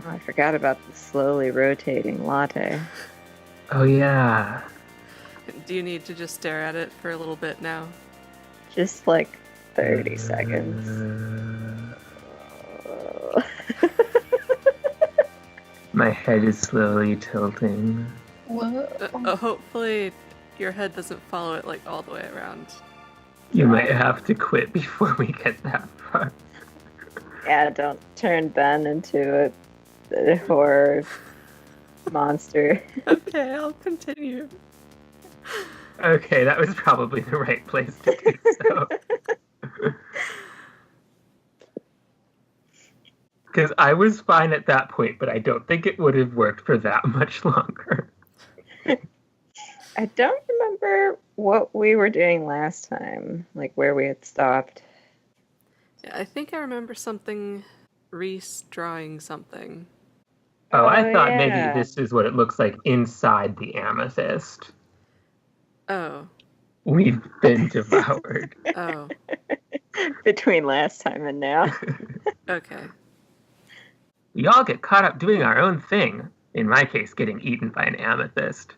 I forgot about the slowly rotating latte. Oh, yeah. Do you need to just stare at it for a little bit now? Just like 30 seconds. My head is slowly tilting. What? Hopefully your head doesn't follow it like all the way around. You might have to quit before we get that far. Yeah, don't turn Ben into a horror monster. Okay, I'll continue. Okay, that was probably the right place to do so. Because I was fine at that point, but I don't think it would have worked for that much longer. I don't remember what we were doing last time, like where we had stopped. Yeah, I think I remember something, Reese drawing something. Oh, I thought yeah. maybe this is what it looks like inside the amethyst. Oh. We've been devoured. Oh. Between last time and now. Okay. We all get caught up doing our own thing. In my case, getting eaten by an amethyst.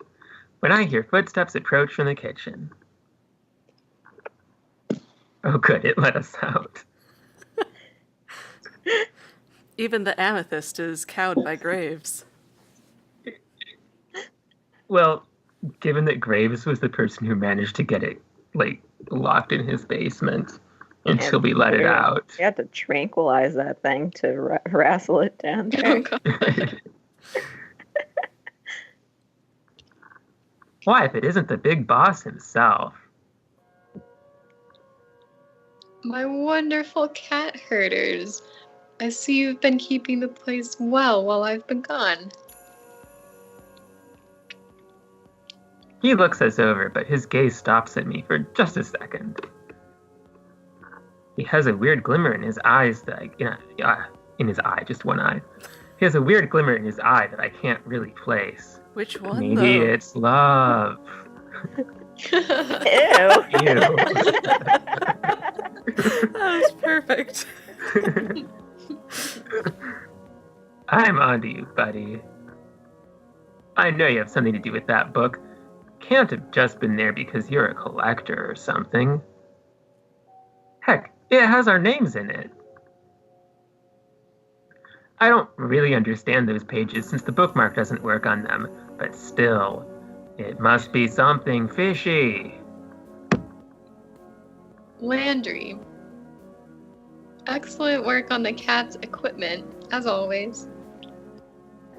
When I hear footsteps approach from the kitchen. Oh, good, it let us out. Even the amethyst is cowed by Graves. Well, given that Graves was the person who managed to get it, like, locked in his basement until we let it out. You had to tranquilize that thing to wrestle it down there. Oh, God. Why, if it isn't the big boss himself? My wonderful cat herders. I see you've been keeping the place well while I've been gone. He looks us over, but his gaze stops at me for just a second. He has a weird glimmer in his eyes that in his eye, just one eye. He has a weird glimmer in his eye that I can't really place. Which one, Maybe though? it's love. Ew. Ew. That was perfect. I'm onto you, buddy. I know you have something to do with that book. Can't have just been there because you're a collector or something. Heck, it has our names in it. I don't really understand those pages since the bookmark doesn't work on them, but still, it must be something fishy. Landry. Excellent work on the cat's equipment, as always.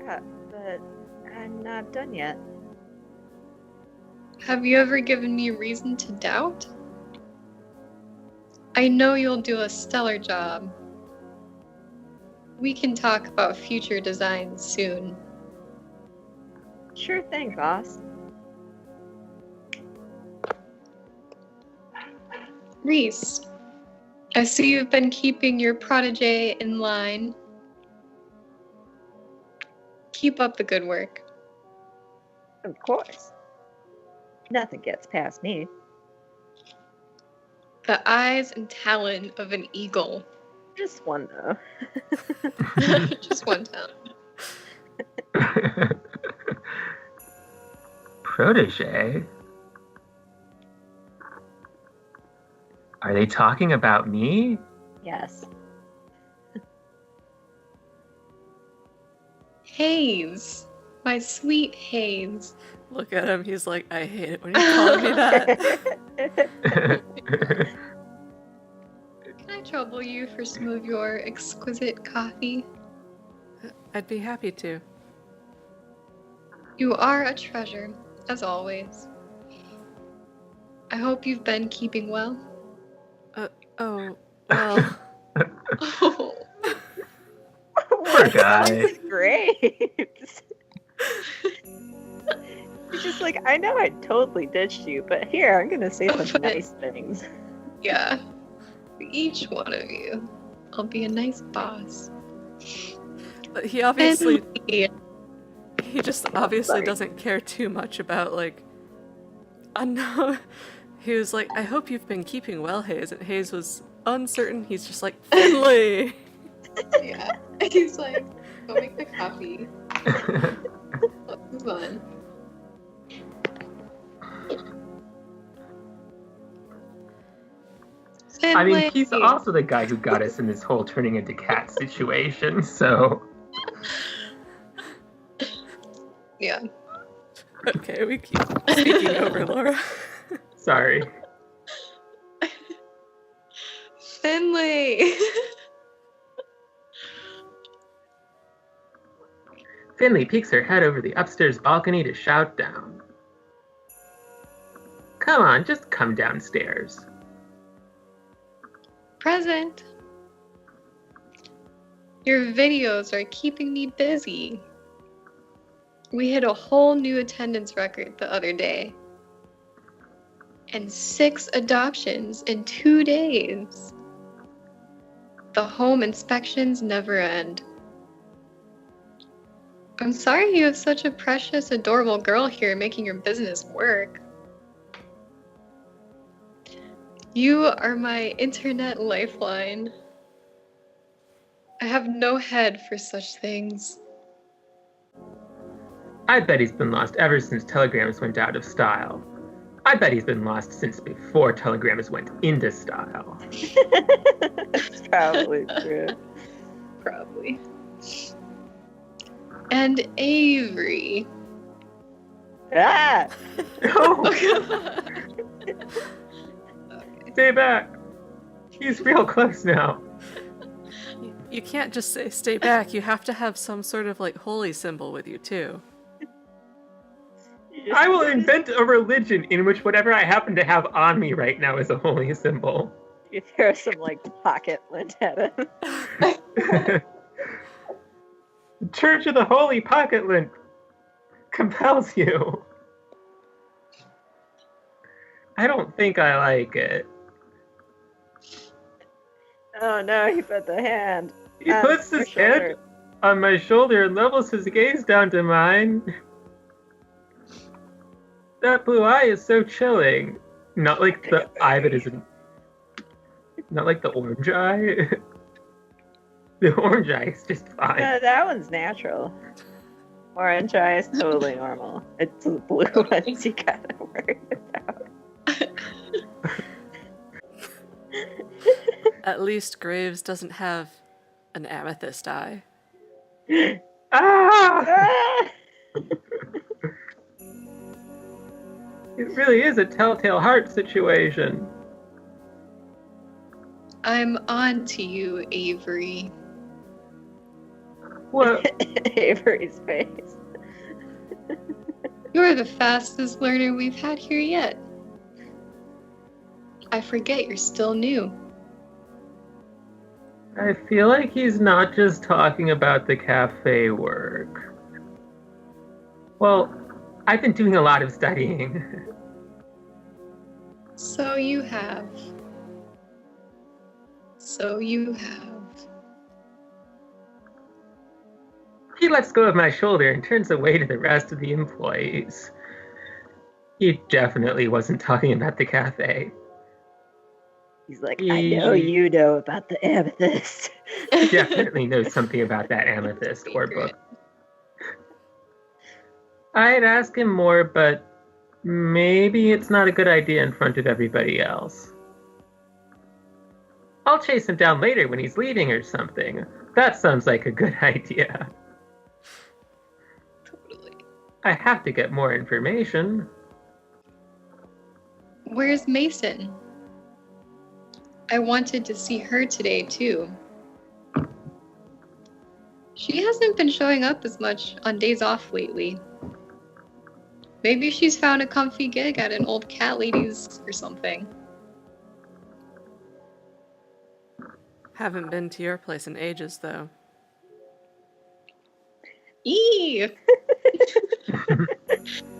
Yeah, but I'm not done yet. Have you ever given me reason to doubt? I know you'll do a stellar job. We can talk about future designs soon. Sure thing, boss. Reese, I see you've been keeping your protege in line. Keep up the good work. Of course. Nothing gets past me. The eyes and talon of an eagle. Just one, though. Just one talon. Protege? Are they talking about me? Yes. Hayes. My sweet Hayes. Look at him, he's like, I hate it when you're calling me that. Can I trouble you for some of your exquisite coffee? I'd be happy to. You are a treasure, as always. I hope you've been keeping well. Oh, well. Oh. Poor guy. That's great. He's just like, I know I totally ditched you, but here, I'm going to say some nice things. Yeah. For each one of you, I'll be a nice boss. But he obviously... And He just obviously doesn't care too much about, like... unknown. He was like, I hope you've been keeping well, Hayes. And Hayes was uncertain. He's just like, Finley! yeah. He's like, Go make the coffee. Let's move on. I mean, Finley. he's also the guy who got us in this whole turning into Catt situation, so... Yeah. Okay, we keep speaking over Laura. Sorry. Finley. Finley peeks her head over the upstairs balcony to shout down. Come on, just come downstairs. Present. Your videos are keeping me busy. We hit a whole new attendance record the other day. And 6 adoptions in 2 days. The home inspections never end. I'm sorry you have such a precious, adorable girl here making your business work. You are my internet lifeline. I have no head for such things. I bet he's been lost ever since telegrams went out of style. I bet he's been lost since before telegrams went into style. That's probably true. Probably. And Avery. Ah! Oh, stay back. He's real close now. You can't just say stay back, you have to have some sort of like holy symbol with you too. I will invent a religion in which whatever I happen to have on me right now is a holy symbol. You throw some like pocket lint at him. The Church of the Holy Pocket Lint compels you. I don't think I like it. Oh no, he put the hand. He puts his head on my shoulder and levels his gaze down to mine. That blue eye is so chilling. Not like the eye that isn't. Not like the orange eye. The orange eye is just fine. No, that one's natural. Orange eye is totally normal. It's the blue ones you gotta worry about. At least Graves doesn't have an amethyst eye. Ah! Ah! It really is a telltale heart situation. I'm on to you, Avery. What? Avery's face. You're the fastest learner we've had here yet. I forget you're still new. I feel like he's not just talking about the cafe work. Well, I've been doing a lot of studying. So you have. So you have. He lets go of my shoulder and turns away to the rest of the employees. He definitely wasn't talking about the cafe. He's like, I know you know about the amethyst. He definitely knows something about that amethyst or book. I'd ask him more, but maybe it's not a good idea in front of everybody else. I'll chase him down later when he's leaving or something. That sounds like a good idea. Totally. I have to get more information. Where's Mason? I wanted to see her today, too. She hasn't been showing up as much on days off lately. Maybe she's found a comfy gig at an old cat lady's or something. Haven't been to your place in ages, though. Eee!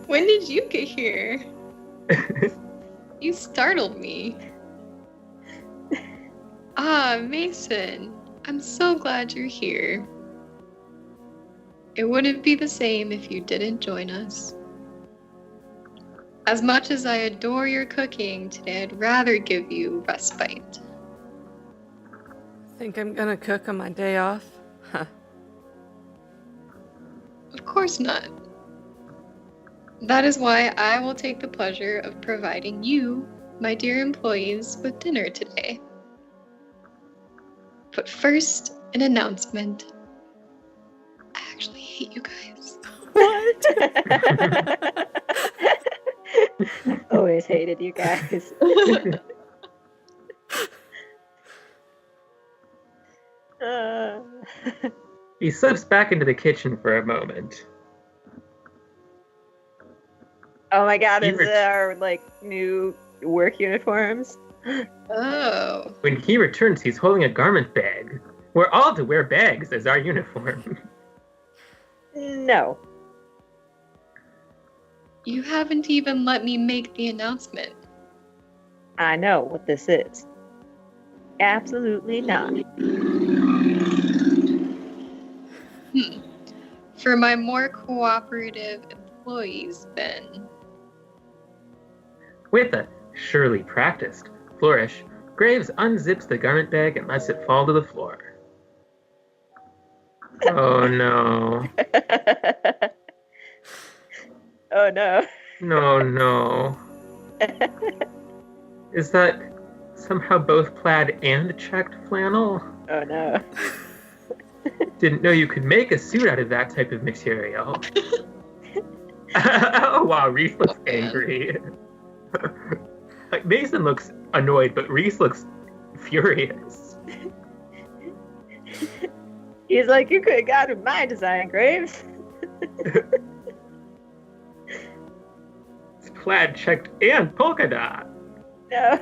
When did you get here? You startled me. Ah, Mason. I'm so glad you're here. It wouldn't be the same if you didn't join us. As much as I adore your cooking, today I'd rather give you respite. Think I'm gonna cook on my day off? Huh. course not. That is why I will take the pleasure of providing you, my dear employees, with dinner today. But first, an announcement. I actually hate you guys. What? Always hated you guys. He slips back into the kitchen for a moment. Oh my god, is it our new work uniforms? Oh. When he returns, he's holding a garment bag. We're all to wear bags as our uniform. No. You haven't even let me make the announcement. I know what this is. Absolutely not. For my more cooperative employees, then. With a surely practiced flourish, Graves unzips the garment bag and lets it fall to the floor. Oh no. Oh no. No. Is that somehow both plaid and checked flannel? Oh no. Didn't know you could make a suit out of that type of material. Oh wow, Reese looks angry. Like Mason looks annoyed, but Reese looks furious. He's like, you could have gotten my design, Graves. It's plaid, checked, and polka dot. No.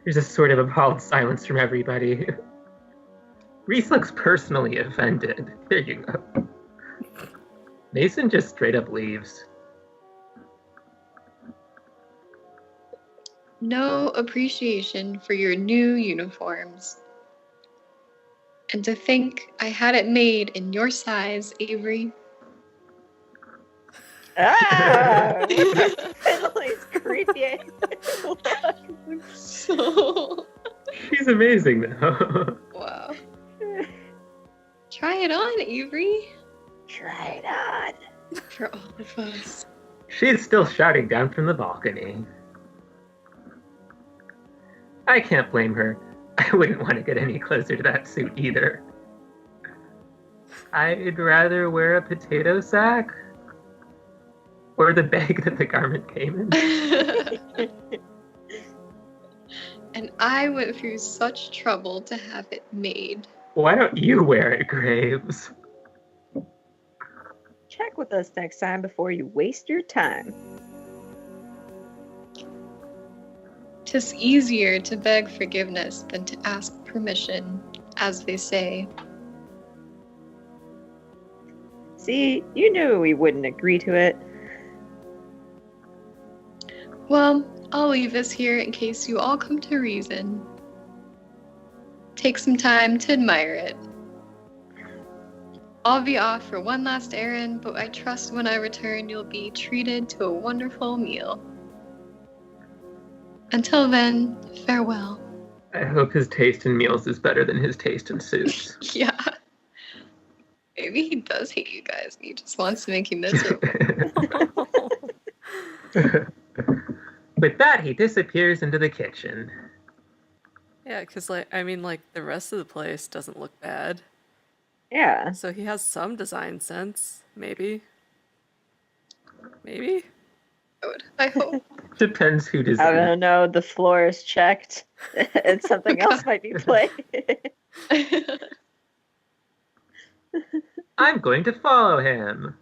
There's a sort of appalled silence from everybody. Reese looks personally offended. There you go. Mason just straight up leaves. No appreciation for your new uniforms. And to think I had it made in your size, Avery. Ah! Finley's creepy. So. She's amazing though. Wow. Try it on, Avery. Try it on. For all of us. She's still shouting down from the balcony. I can't blame her. I wouldn't want to get any closer to that suit either. I'd rather wear a potato sack. Or the bag that the garment came in. And I went through such trouble to have it made. Why don't you wear it, Graves? Check with us next time before you waste your time. 'Tis easier to beg forgiveness than to ask permission, as they say. See, you knew we wouldn't agree to it. Well, I'll leave this here in case you all come to reason. Take some time to admire it. I'll be off for one last errand, but I trust when I return you'll be treated to a wonderful meal. Until then, farewell. I hope his taste in meals is better than his taste in suits. Yeah. Maybe he does hate you guys. He just wants to make you miserable. With that, he disappears into the kitchen. Yeah, because, the rest of the place doesn't look bad. Yeah. So he has some design sense, maybe. Maybe? I hope. Depends who I designs. don't know, the floor is checked. And something else might be played. I'm going to follow him.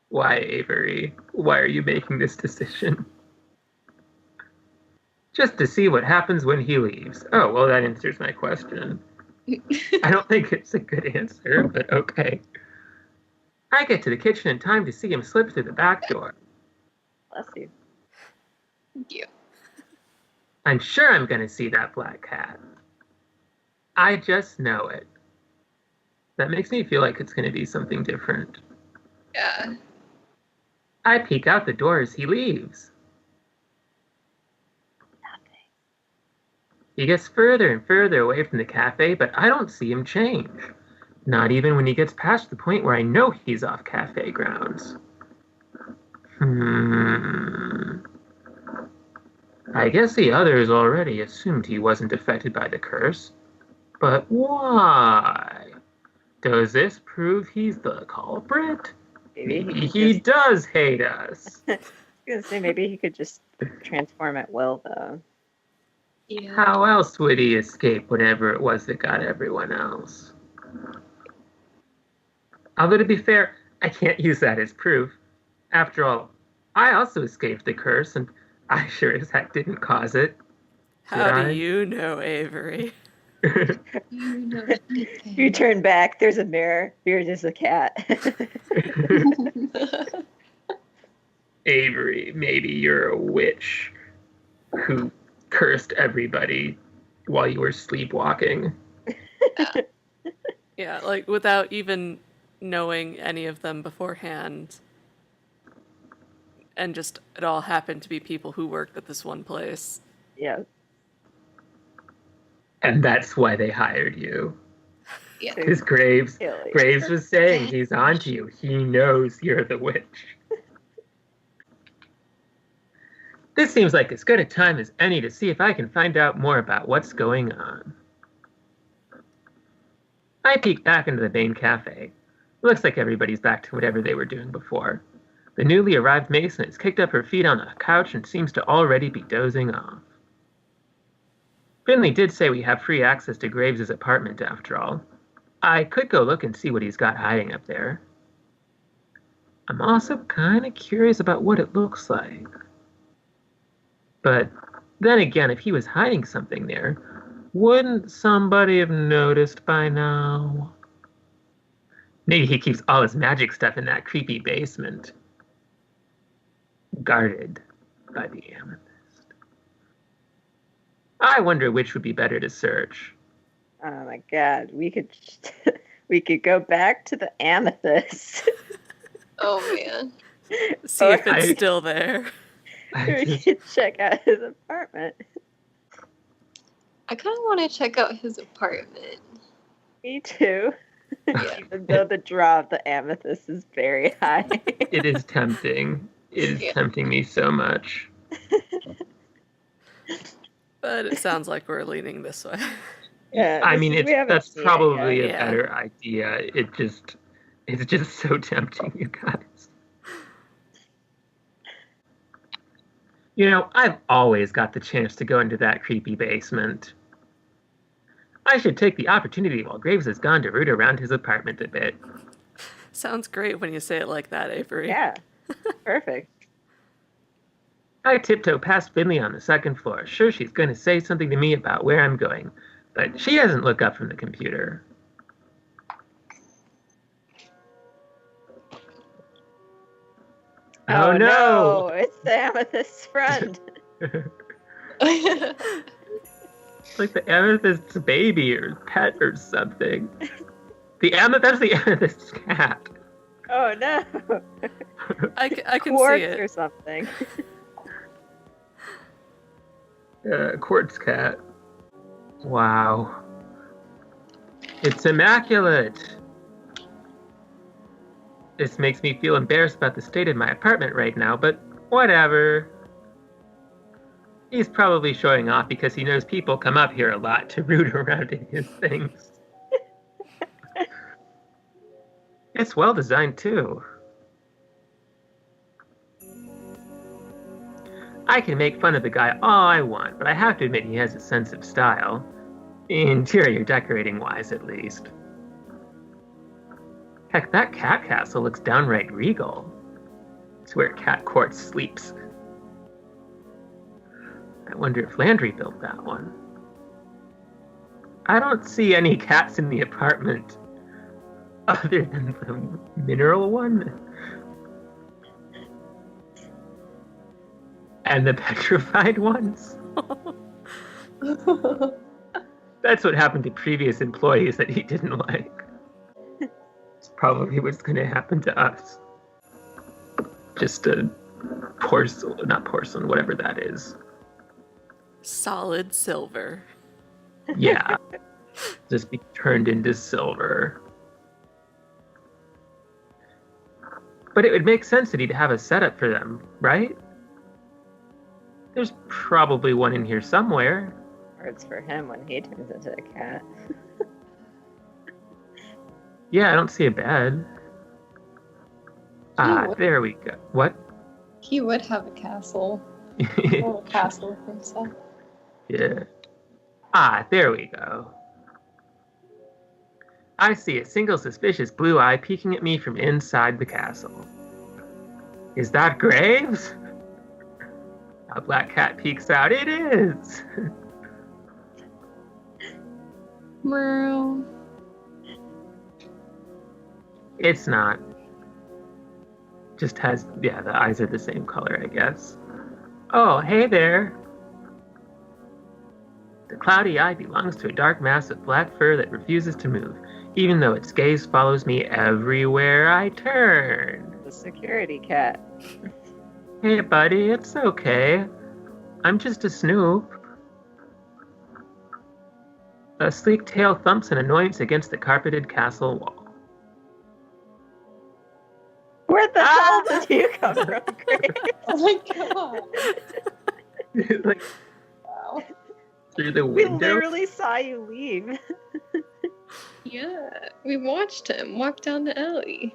Why, Avery? Why are you making this decision? Just to see what happens when he leaves. Oh, well, that answers my question. I don't think it's a good answer, but okay. I get to the kitchen in time to see him slip through the back door. Bless you. Thank you. I'm sure I'm going to see that black cat. I just know it. That makes me feel like it's going to be something different. Yeah. I peek out the door as he leaves. He gets further and further away from the cafe, but I don't see him change. Not even when he gets past the point where I know he's off cafe grounds. I guess the others already assumed he wasn't affected by the curse. But why? Does this prove he's the culprit? Maybe he does hate us. I was gonna say maybe he could just transform at will, though. Yeah. How else would he escape whatever it was that got everyone else? Although to be fair, I can't use that as proof. After all, I also escaped the curse, and I sure as heck didn't cause it. How do you know, Avery? You know You turn back, there's a mirror. You're just a cat. Avery, maybe you're a witch who cursed everybody while you were sleepwalking. Yeah, like without even knowing any of them beforehand. And just it all happened to be people who worked at this one place. Yeah. And that's why they hired you. Yeah. Because Graves was saying he's onto you. He knows you're the witch. This seems like as good a time as any to see if I can find out more about what's going on. I peek back into the main cafe. Looks like everybody's back to whatever they were doing before. The newly arrived Mason has kicked up her feet on the couch and seems to already be dozing off. Finley did say we have free access to Graves' apartment after all. I could go look and see what he's got hiding up there. I'm also kind of curious about what it looks like. But then again, if he was hiding something there, wouldn't somebody have noticed by now? Maybe he keeps all his magic stuff in that creepy basement. Guarded by the amethyst. I wonder which would be better to search. Oh my god, we could go back to the amethyst. Oh man. See if it's still there. We could check out his apartment. I kind of want to check out his apartment. Me too. Yeah. Even though the draw of the amethyst is very high. It is tempting. It is tempting me so much. But it sounds like we're leaning this way. Yeah, I mean, that's probably a better idea. It's just so tempting, you guys. You know, I've always got the chance to go into that creepy basement. I should take the opportunity while Graves has gone to root around his apartment a bit. Sounds great when you say it like that, Avery. Yeah, perfect. I tiptoe past Finley on the second floor, sure she's going to say something to me about where I'm going, but she doesn't look up from the computer. Oh no! It's the amethyst's friend. It's like the amethyst's baby or pet or something. That's the amethyst's cat. Oh no! I can Quartz see it. or something. Quartz cat. Wow. It's immaculate. This makes me feel embarrassed about the state of my apartment right now, but whatever. He's probably showing off because he knows people come up here a lot to root around in his things. It's well designed too. I can make fun of the guy all I want, but I have to admit he has a sense of style. Interior decorating wise, at least. Heck, that cat castle looks downright regal. It's where Cat Quartz sleeps. I wonder if Landry built that one. I don't see any cats in the apartment other than the mineral one. And the petrified ones. That's what happened to previous employees that he didn't like. It's probably what's going to happen to us. Just a not porcelain, whatever that is. Solid silver. Yeah. Just be turned into silver. But it would make sense that he'd have a setup for them, right? There's probably one in here somewhere. Or it's for him when he turns into a cat. Yeah, I don't see a bed. would. There we go. What? He would have a castle. A little castle for himself. Yeah. There we go. I see a single suspicious blue eye peeking at me from inside the castle. Is that Graves? A black cat peeks out. It is! Meow. It's not. Just has, the eyes are the same color, I guess. Oh, hey there. The cloudy eye belongs to a dark mass of black fur that refuses to move, even though its gaze follows me everywhere I turn. The security cat. Hey, buddy, it's okay. I'm just a Snoop. A sleek tail thumps an annoyance against the carpeted castle wall. Where the hell did you come from, Grace? Oh my god. Like, Wow. through the We window? literally saw you leave. Yeah, we watched him walk down the alley.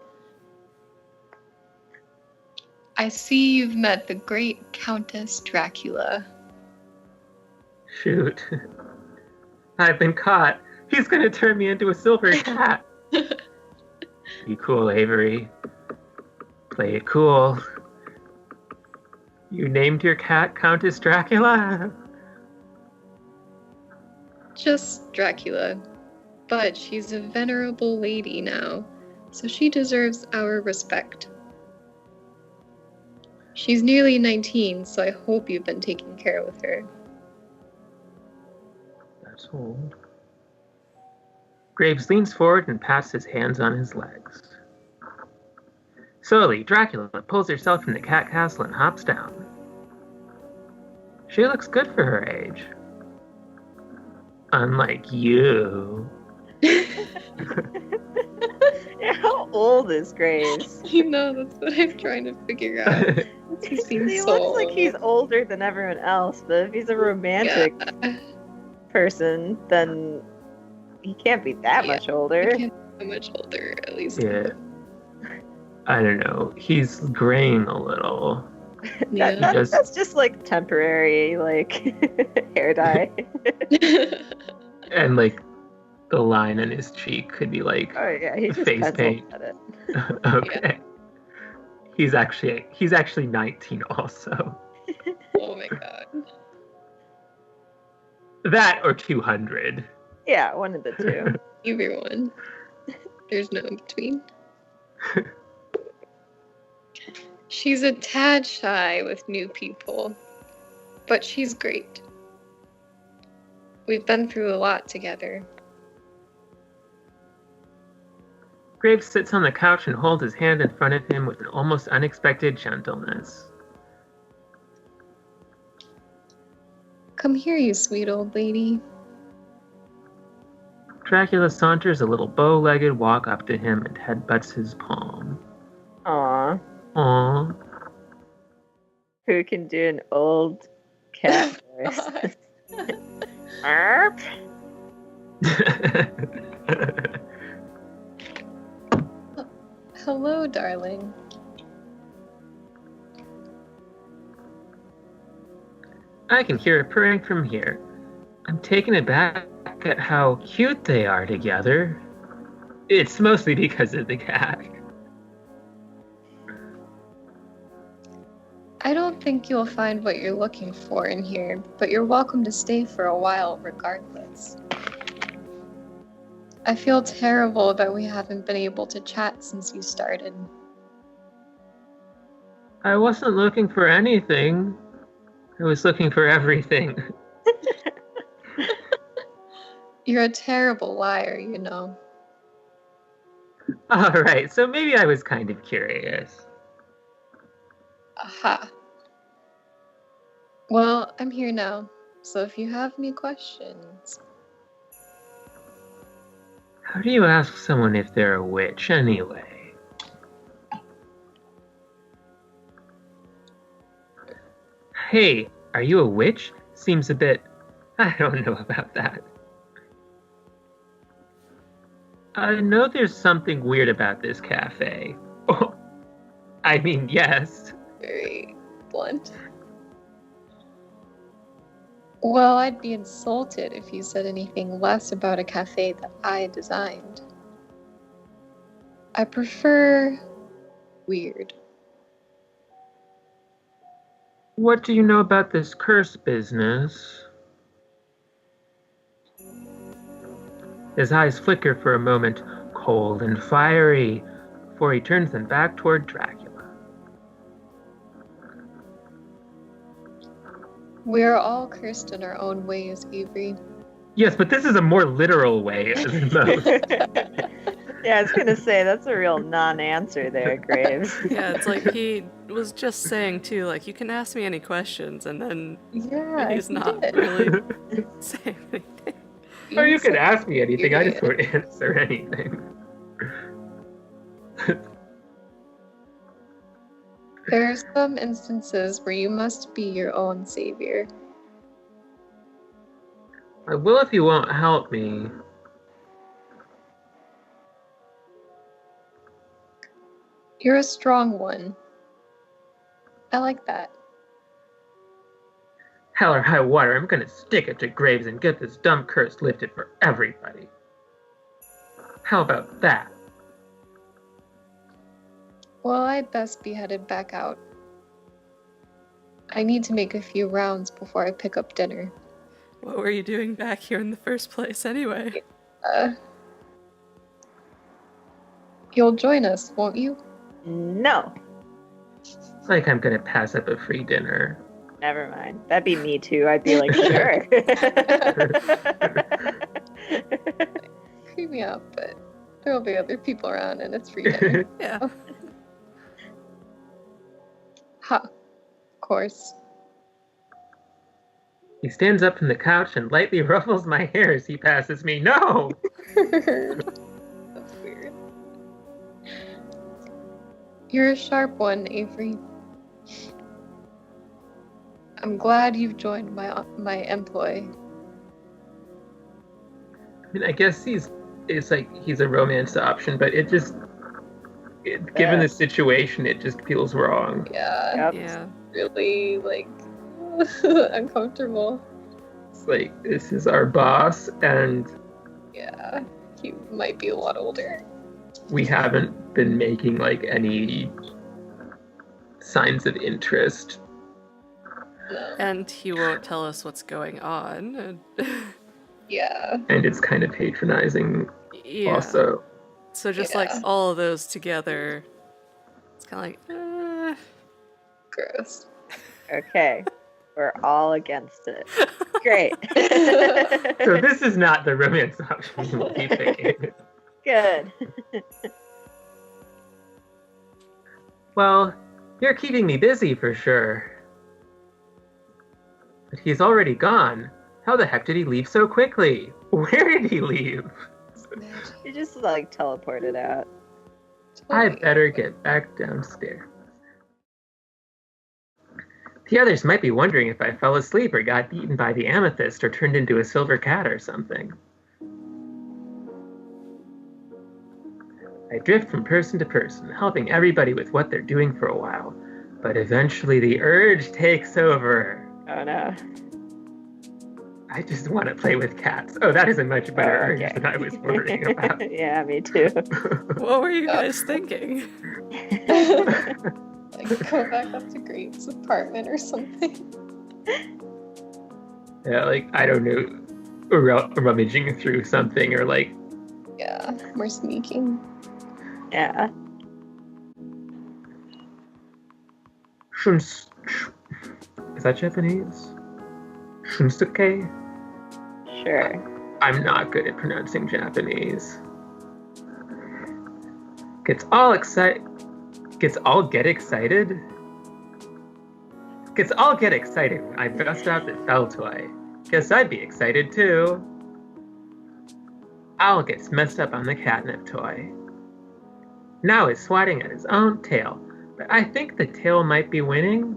I see you've met the great Countess Dracula. Shoot. I've been caught. He's gonna turn me into a silver cat. Be cool, Avery. Play it cool. You named your cat Countess Dracula? Just Dracula. But she's a venerable lady now, so she deserves our respect. She's nearly 19, so I hope you've been taking care with her. That's old. Graves leans forward and pats his hands on his legs. Slowly, Dracula pulls herself from the cat castle and hops down. She looks good for her age. Unlike you. How old is Grace? You know, that's what I'm trying to figure out. He seems He so looks like old. he's older than everyone else, but if he's a romantic person, then he can't be that Yeah, much older. He can't be much older, at least. Yeah. I don't know. He's graying a little. Yeah. That's just like temporary, like hair dye. And like the line on his cheek could be like Oh yeah, he just face penciled paint. at it. Okay. He's actually 19 also. Oh my god. That or 200. Yeah, one of the two. Either one. There's no in between. She's a tad shy with new people, but she's great. We've been through a lot together. Graves sits on the couch and holds his hand in front of him with an almost unexpected gentleness. Come here, you sweet old lady. Dracula saunters a little bow-legged walk up to him and headbutts his palm. Aw. Aww. Who can do an old cat voice? Arp. Hello, darling. I can hear it purring from here. I'm taken aback at how cute they are together. It's mostly because of the cat. I don't think you'll find what you're looking for in here, but you're welcome to stay for a while regardless. I feel terrible that we haven't been able to chat since you started. I wasn't looking for anything. I was looking for everything. You're a terrible liar, you know. Alright, so maybe I was kind of curious. Aha. Well, I'm here now, so if you have any questions... How do you ask someone if they're a witch, anyway? Hey, are you a witch? Seems a bit... I don't know about that. I know there's something weird about this cafe. Oh, I mean, yes. Very blunt. Well, I'd be insulted if you said anything less about a cafe that I designed. I prefer weird. What do you know about this curse business? His eyes flicker for a moment, cold and fiery, before he turns them back toward Dracula. We're all cursed in our own ways, Avery. Yes, but this is a more literal way than most. Yeah, I was gonna say that's a real non-answer there, Graves. Yeah, it's like he was just saying too, like, you can ask me any questions, and then Yeah, he's he not did. really saying anything. Or you could said ask me anything, I just period. won't answer anything. There are some instances where you must be your own savior. I will if you won't help me. You're a strong one. I like that. Hell or high water, I'm gonna stick it to Graves and get this dumb curse lifted for everybody. How about that? Well, I'd best be headed back out. I need to make a few rounds before I pick up dinner. What were you doing back here in the first place, anyway? You'll join us, won't you? No, Like I'm gonna pass up a free dinner. never mind. That'd be me too. I'd be like, sure. Creep me out, but there'll be other people around and it's free dinner. Yeah. Ha, of course. He stands up from the couch and lightly ruffles my hair as he passes me. No! That's weird. You're a sharp one, Avery. I'm glad you've joined my employ. I mean, I guess he's a romance option, but given the situation, it just feels wrong. Yeah, Yep. Yeah. really like uncomfortable. It's like, this is our boss, and Yeah, he might be a lot older. we haven't been making like any signs of interest. No. And he won't tell us what's going on. And Yeah. And it's kind of patronizing yeah. also. So just Yeah. like all of those together, it's kind of like, Gross. Okay, we're all against it. Great. So this is not the romance option we'll be picking. Good. Well, you're keeping me busy for sure. But he's already gone. How the heck did he leave so quickly? Where did he leave? You just like teleported out. I better get back downstairs. The others might be wondering if I fell asleep or got eaten by the amethyst or turned into a silver cat or something. I drift from person to person, helping everybody with what they're doing for a while. But eventually the urge takes over. Oh no. I just want to play with cats. Oh, that is a much better urge Okay. than I was worrying about. Yeah, me too. what were you guys thinking? Like go back up to Graves' apartment or something. Yeah, like, I don't know, rummaging through something or like, Yeah, more sneaking. Yeah. is that Japanese? Shunsuke? Sure. I'm not good at pronouncing Japanese. Gets all get excited when I bust out the fell toy. Guess I'd be excited too. Owl gets messed up on the catnip toy. Now he's swatting at his own tail, but I think the tail might be winning.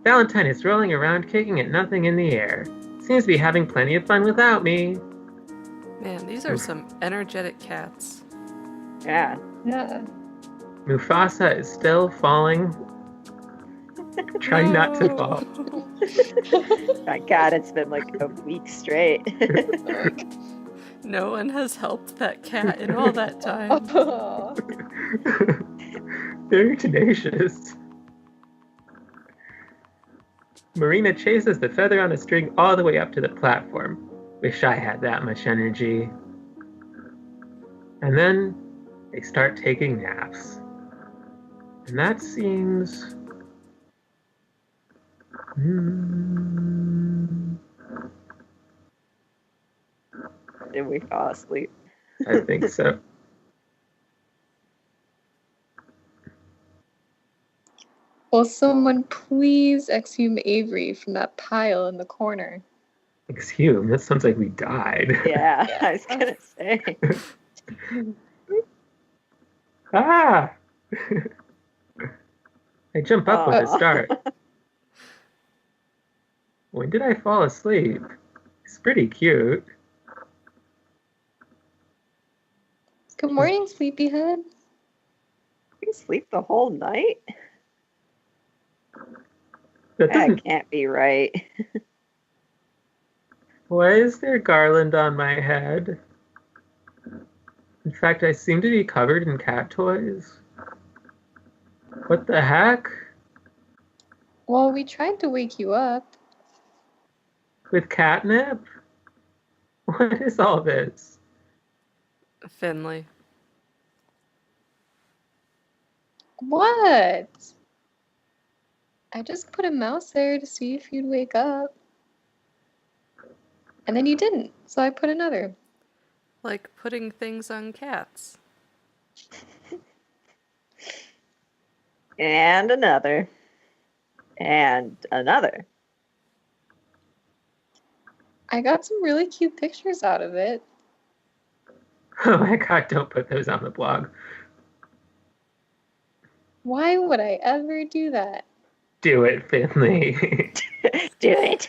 Valentine is rolling around kicking at nothing in the air. Seems to be having plenty of fun without me. Man, these are some energetic cats. Yeah. Yeah. Mufasa is still falling. Trying not to fall. My God, it's been like a week straight. No one has helped that cat in all that time. Oh. Very tenacious. Marina chases the feather on a string all the way up to the platform. Wish I had that much energy. And then they start taking naps. And that seems... Did we fall asleep? I think so. Will someone please exhume Avery from that pile in the corner? Exhume? That sounds like we died. Yeah, I was gonna say. Ah! I jump up with a start. When did I fall asleep? It's pretty cute. Good morning, sleepyhead. We sleep the whole night? That doesn't... That can't be right. Why is there garland on my head? In fact, I seem to be covered in cat toys. What the heck? Well, we tried to wake you up. With catnip? What is all this? Finley. What? I just put a mouse there to see if you'd wake up. And then you didn't, so I put another. Like putting things on cats. And another. And another. I got some really cute pictures out of it. Oh my god, don't put those on the blog. Why would I ever do that? Do it, Finley. Do it.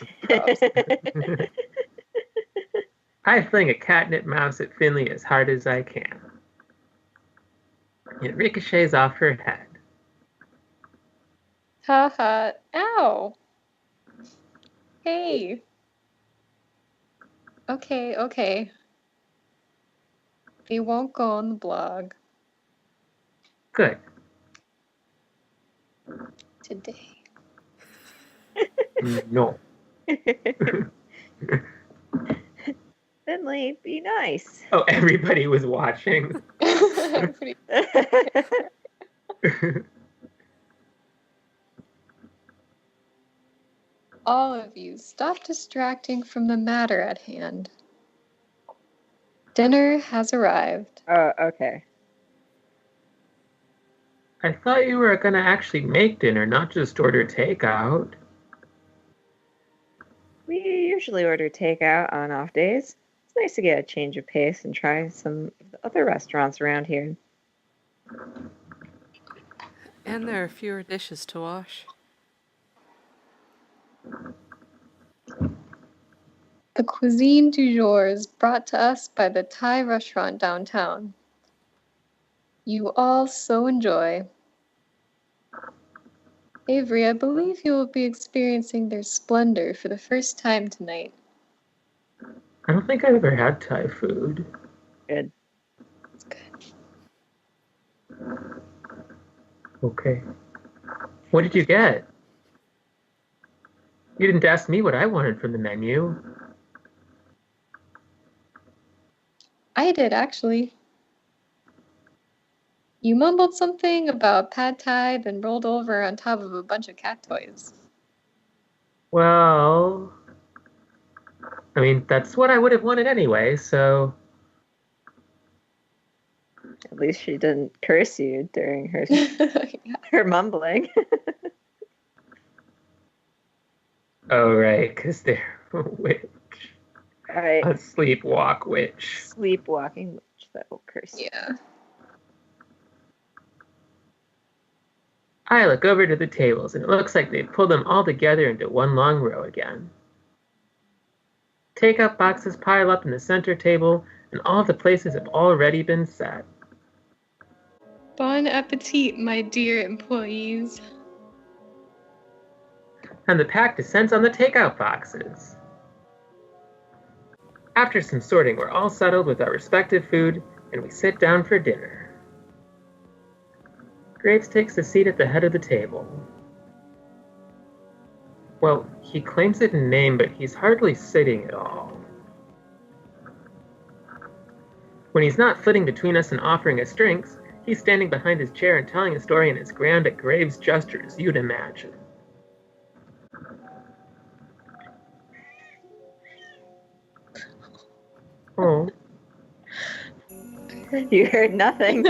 I fling a catnip mouse at Finley as hard as I can. It ricochets off her head. Ha ha. Ow. Hey. Okay. They won't go on the blog Good. today. No. Finley, be nice. Oh, everybody was watching. Pretty- All of you, stop distracting from the matter at hand. Dinner has arrived. Oh, okay. I thought you were gonna actually make dinner, not just order takeout. We usually order takeout on off days. It's nice to get a change of pace and try some of the other restaurants around here. And there are fewer dishes to wash. The cuisine du jour is brought to us by the Thai restaurant downtown. You all so enjoy. Avery, I believe you will be experiencing their splendor for the first time tonight. I don't think I've ever had Thai food. Good. It's good. Okay. What did you get? You didn't ask me what I wanted from the menu. I did, actually. You mumbled something about pad thai, then rolled over on top of a bunch of cat toys. Well, I mean, that's what I would have wanted anyway, so... At least she didn't curse you during her her mumbling. Oh, right, because they're a witch. All right. A sleepwalk witch. Sleepwalking witch that will curse you. Yeah. I look over to the tables, and it looks like they've pulled them all together into one long row again. Take-out boxes pile up in the center table, and all the places have already been set. Bon appetit, my dear employees. And the pack descends on the take-out boxes. After some sorting, we're all settled with our respective food, and we sit down for dinner. Graves takes a seat at the head of the table. Well, he claims it in name, but he's hardly sitting at all. When he's not flitting between us and offering us drinks, he's standing behind his chair and telling a story in as grand a Graves gesture as you'd imagine. Oh. You heard nothing.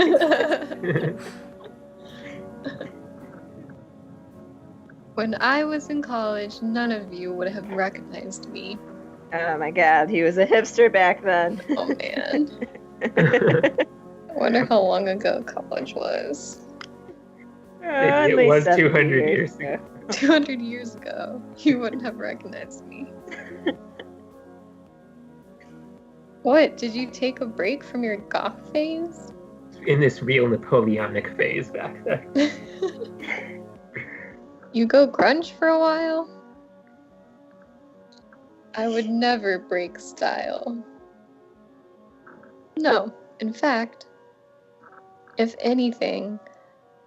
When I was in college, none of you would have recognized me. Oh my god, he was a hipster back then. Oh man. I wonder how long ago college was. At It least was 70 200 years ago. 200 years ago, you wouldn't have recognized me. What? Did you take a break from your goth phase? In this real Napoleonic phase back then. You go grunge for a while? I would never break style. No, in fact, if anything,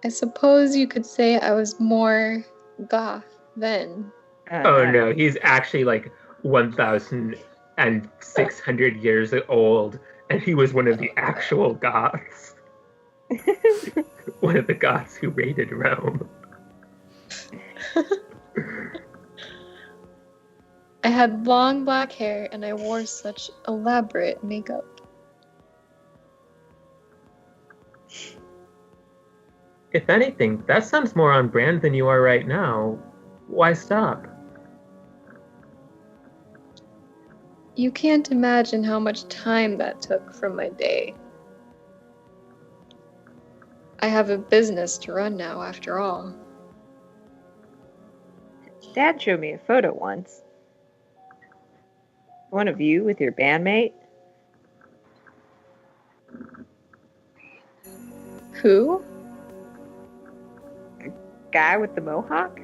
I suppose you could say I was more goth then. Oh no, he's actually like 1,600 years old, and he was one of the actual Goths. One of the Goths who raided Rome. I had long black hair and I wore such elaborate makeup. If anything, that sounds more on brand than you are right now. Why stop? You can't imagine how much time that took from my day. I have a business to run now, after all. Dad showed me a photo once. One of you with your bandmate. Who? Guy with the mohawk?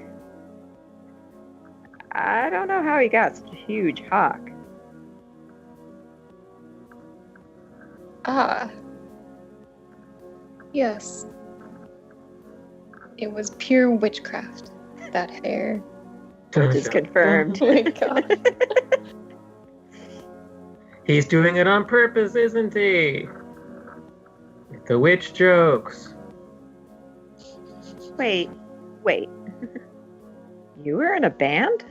I don't know how he got such a huge hawk. Ah. Yes. It was pure witchcraft, that hair. Which is confirmed. Oh my god. He's doing it on purpose, isn't he? The witch jokes. Wait. You were in a band?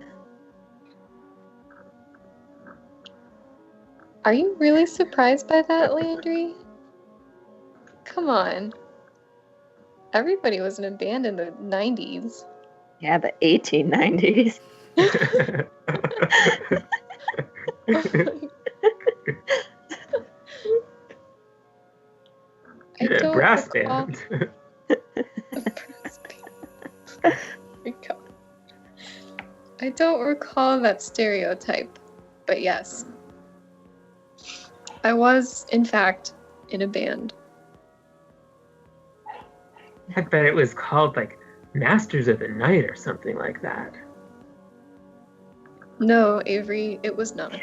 Are you really surprised by that, Landry? Come on. Everybody was in a band in the 90s. Yeah, the 1890s. Yeah, brass band. I don't recall that stereotype, but yes. I was, in fact, in a band. I bet it was called like Masters of the Night or something like that. No, Avery, it was not.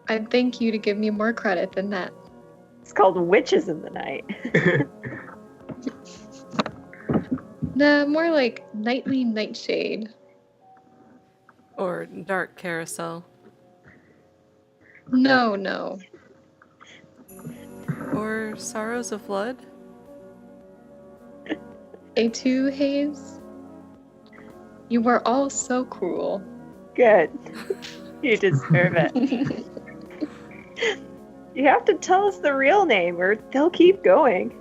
I'd thank you to give me more credit than that. It's called Witches in the Night. Nah, more like Nightly Nightshade. Or Dark Carousel. No. Or Sorrows of Blood. A2 Haze? You were all so cruel. Good. You deserve it. You have to tell us the real name or they'll keep going.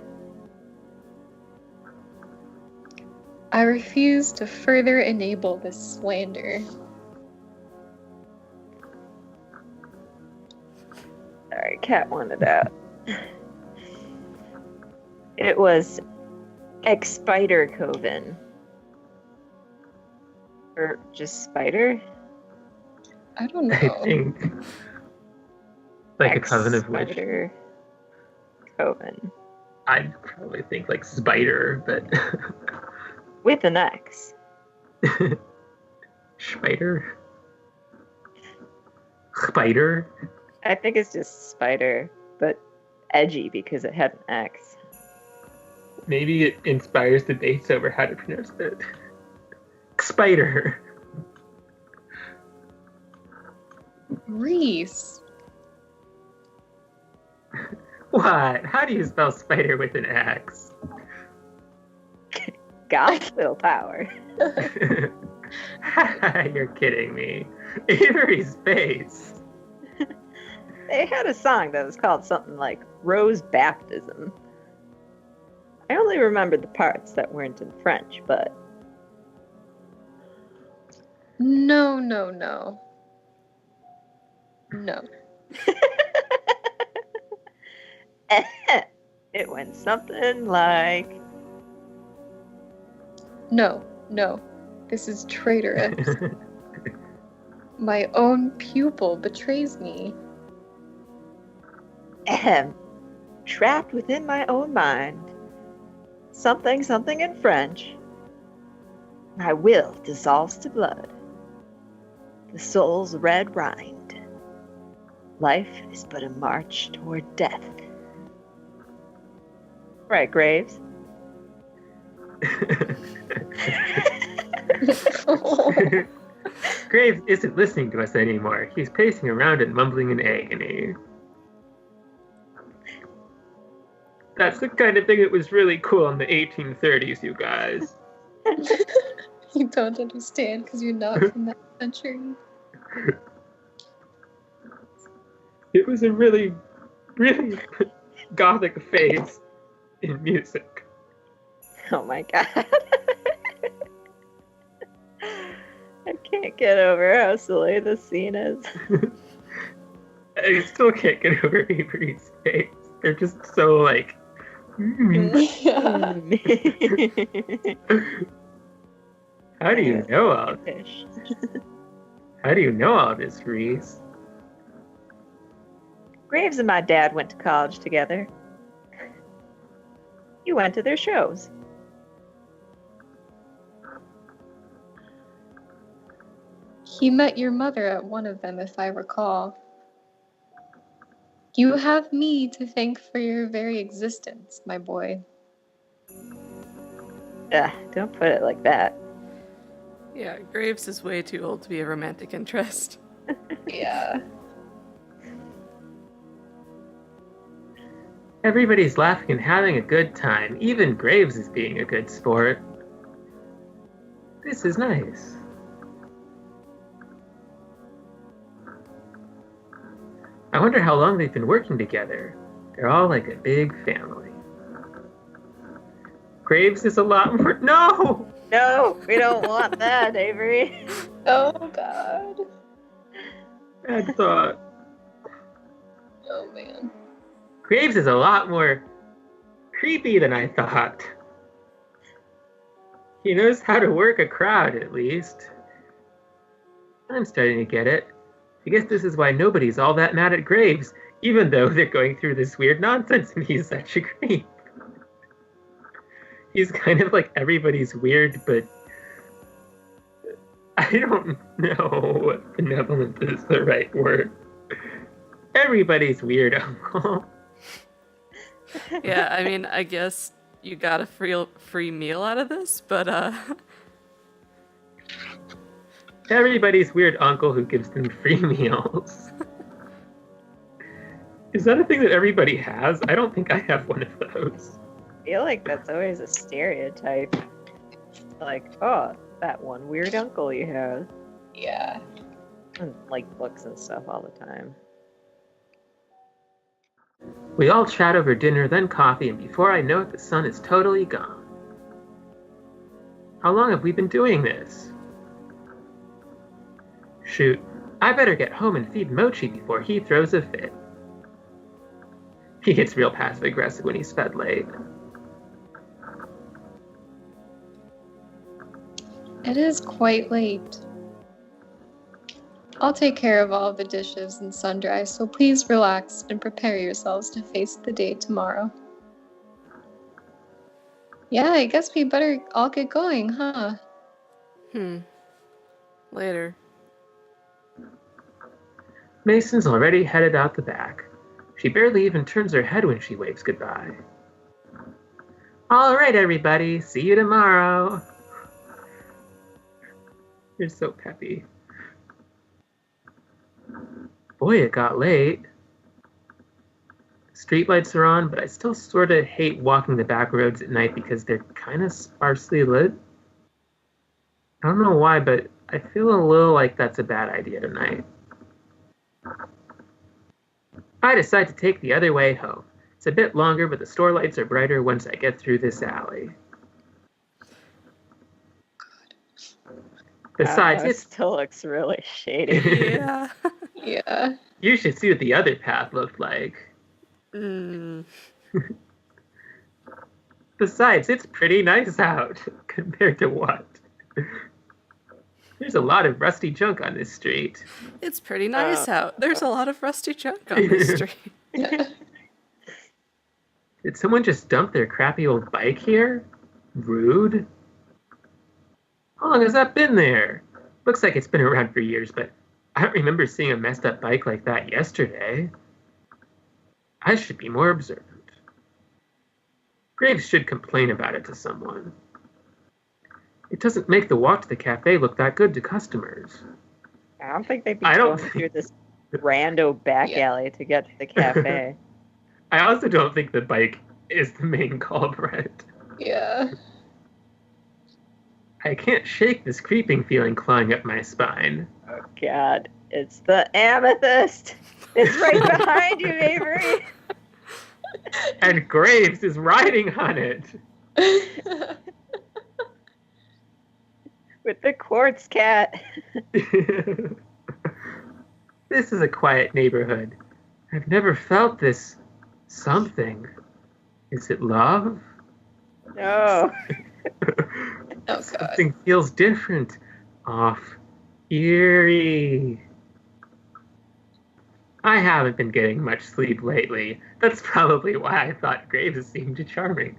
I refuse to further enable this slander. Sorry, Catt wanted out. It was Spider Coven. Or just Spider? I don't I know. think. Like a coven of which? Spider Coven. I'd probably think like spider, but. With an X. Spider? Spider? I think it's just Spider, but edgy because it had an X. Maybe it inspires debates over how to pronounce it. Spider. Reese. What? How do you spell spider with an X? Got willpower. You're kidding me. Avery's face. They had a song that was called something like Rose Baptism. I only remember the parts that weren't in French, but No, no, no. No. it went something like No, no. This is traitorous. My own pupil betrays me. ahem, trapped within my own mind. Something, something in French. My will dissolves to blood. The soul's red rind. Life is but a march toward death. Right, Graves? Graves isn't listening to us anymore. He's pacing around and mumbling in agony. That's the kind of thing that was really cool in the 1830s, you guys. You don't understand because you're not from that country. It was a really, really gothic phase in music. Oh my god. I can't get over how silly this scene is. I still can't get over Avery's face. They're just so like. Yeah. How do you know all this? How do you know all this, Reese? Graves and my dad went to college together. You went to their shows. He met your mother at one of them, if I recall. You have me to thank for your very existence, my boy. Don't put it like that. Yeah, Graves is way too old to be a romantic interest. Yeah. Everybody's laughing and having a good time. Even Graves is being a good sport. This is nice. I wonder how long they've been working together. They're all like a big family. Graves is a lot more. No! No, we don't want that, Avery. Oh, God. Bad thought. Oh, man. Graves is a lot more creepy than I thought. He knows how to work a crowd, at least. I'm starting to get it. I guess this is why nobody's all that mad at Graves, even though they're going through this weird nonsense and he's such a creep. He's kind of like everybody's weird, but I don't know if benevolent is the right word. Everybody's weird, Uncle. Yeah, I mean, I guess you got a free meal out of this, but Everybody's weird uncle who gives them free meals. Is that a thing that everybody has? I don't think I have one of those. I feel like that's always a stereotype. Like, oh, that one weird uncle you have. Yeah. And like books and stuff all the time. We all chat over dinner, then coffee, and before I know it, the sun is totally gone. How long have we been doing this? Shoot, I better get home and feed Mochi before he throws a fit. He gets real passive-aggressive when he's fed late. It is quite late. I'll take care of all the dishes and sun-dry, so please relax and prepare yourselves to face the day tomorrow. Yeah, I guess we better all get going, huh? Later. Mason's already headed out the back. She barely even turns her head when she waves goodbye. All right, everybody. See you tomorrow. You're so peppy. Boy, it got late. Streetlights are on, but I still sort of hate walking the back roads at night because they're kind of sparsely lit. I don't know why, but I feel a little like that's a bad idea tonight. I decide to take the other way home. It's a bit longer, but the store lights are brighter once I get through this alley. Besides, it it still looks really shady. Yeah. Yeah. You should see what the other path looked like. Besides, it's pretty nice out compared to what? There's a lot of rusty junk on this street. It's pretty nice out. There's a lot of rusty junk on the street. Did someone just dump their crappy old bike here? Rude. How long has that been there? Looks like it's been around for years, but I don't remember seeing a messed up bike like that yesterday. I should be more observant. Graves should complain about it to someone. It doesn't make the walk to the cafe look that good to customers. I don't think they'd be going through this rando back alley to get to the cafe. I also don't think the bike is the main culprit. Yeah. I can't shake this creeping feeling clawing up my spine. Oh, God. It's the amethyst. It's right behind you, Avery. And Graves is riding on it. With the quartz cat. This is a quiet neighborhood. I've never felt this something. Is it love? No. Oh, God. Something feels different. Off. Eerie. I haven't been getting much sleep lately. That's probably why I thought Graves seemed charming.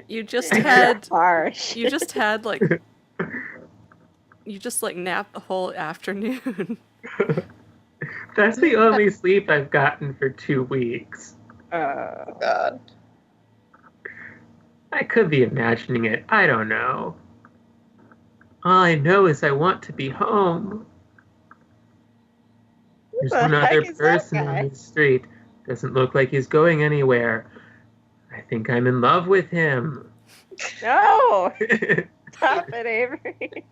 You just had harsh. you just napped the whole afternoon. That's the only sleep I've gotten for 2 weeks. Oh, God. I could be imagining it. I don't know. All I know is I want to be home. There's the one heck other is that person guy? on the street. Doesn't look like he's going anywhere. I think I'm in love with him. no. Stop it, Avery.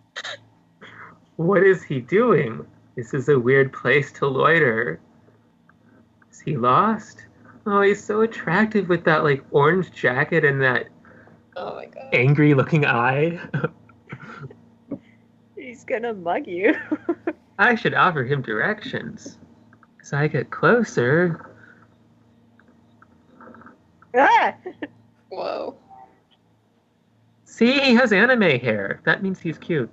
What is he doing? This is a weird place to loiter. Is he lost? Oh, he's so attractive with that like orange jacket and that Oh, my God. angry looking eye. He's gonna mug you. I should offer him directions. As I get closer, Ah! Whoa. see, he has anime hair. That means he's cute.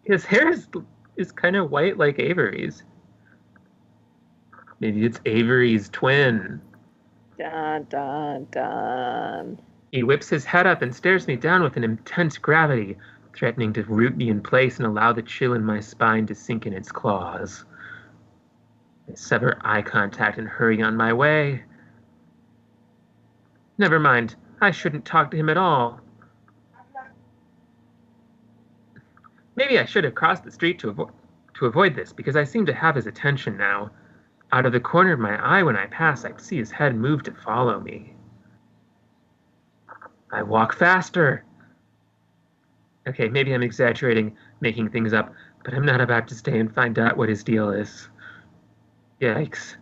His hair is kind of white like Avery's. Maybe it's Avery's twin. Dun, dun, dun. He whips his head up and stares me down with an intense gravity, threatening to root me in place and allow the chill in my spine to sink in its claws. I sever eye contact and hurry on my way. Never mind. I shouldn't talk to him at all. Maybe I should have crossed the street to avoid this, because I seem to have his attention now. Out of the corner of my eye when I pass, I see his head move to follow me. I walk faster. Okay, maybe I'm exaggerating, making things up, but I'm not about to stay and find out what his deal is. Yikes.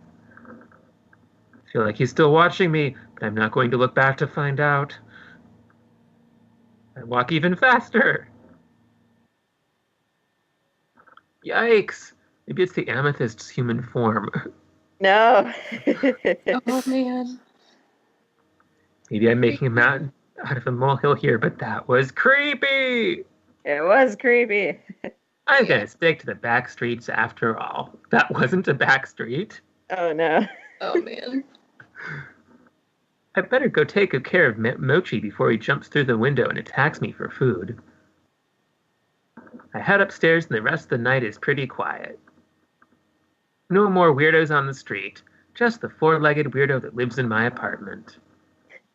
I feel like he's still watching me, but I'm not going to look back to find out. I walk even faster. Yikes. Maybe it's the amethyst's human form. No. Oh, man. Maybe I'm making a mountain out of a molehill here, but that was creepy! It was creepy. I'm gonna stick to the back streets after all. That wasn't a back street. Oh no. Oh man. I better go take good care of Mochi before he jumps through the window and attacks me for food. I head upstairs and the rest of the night is pretty quiet. No more weirdos on the street, just the four-legged weirdo that lives in my apartment.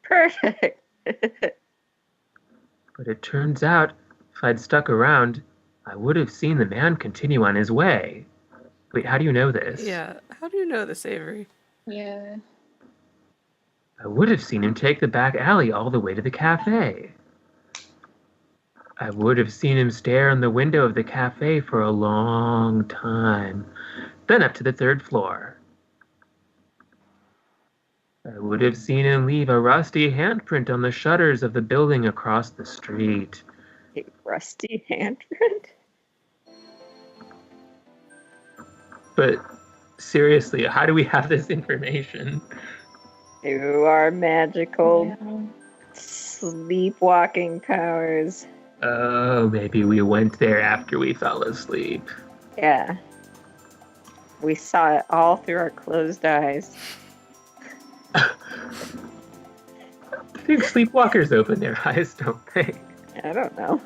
Perfect. But it turns out, if I'd stuck around, I would have seen the man continue on his way. Wait, how do you know this? Yeah, how do you know this, Avery? Yeah. I would have seen him take the back alley all the way to the cafe. I would have seen him stare in the window of the cafe for a long time, then up to the third floor. I would have seen him leave a rusty handprint on the shutters of the building across the street. A rusty handprint? But seriously, how do we have this information? You are magical Yeah. sleepwalking powers. Oh, maybe we went there after we fell asleep. Yeah. We saw it all through our closed eyes. I think sleepwalkers open their eyes, don't they? I don't know.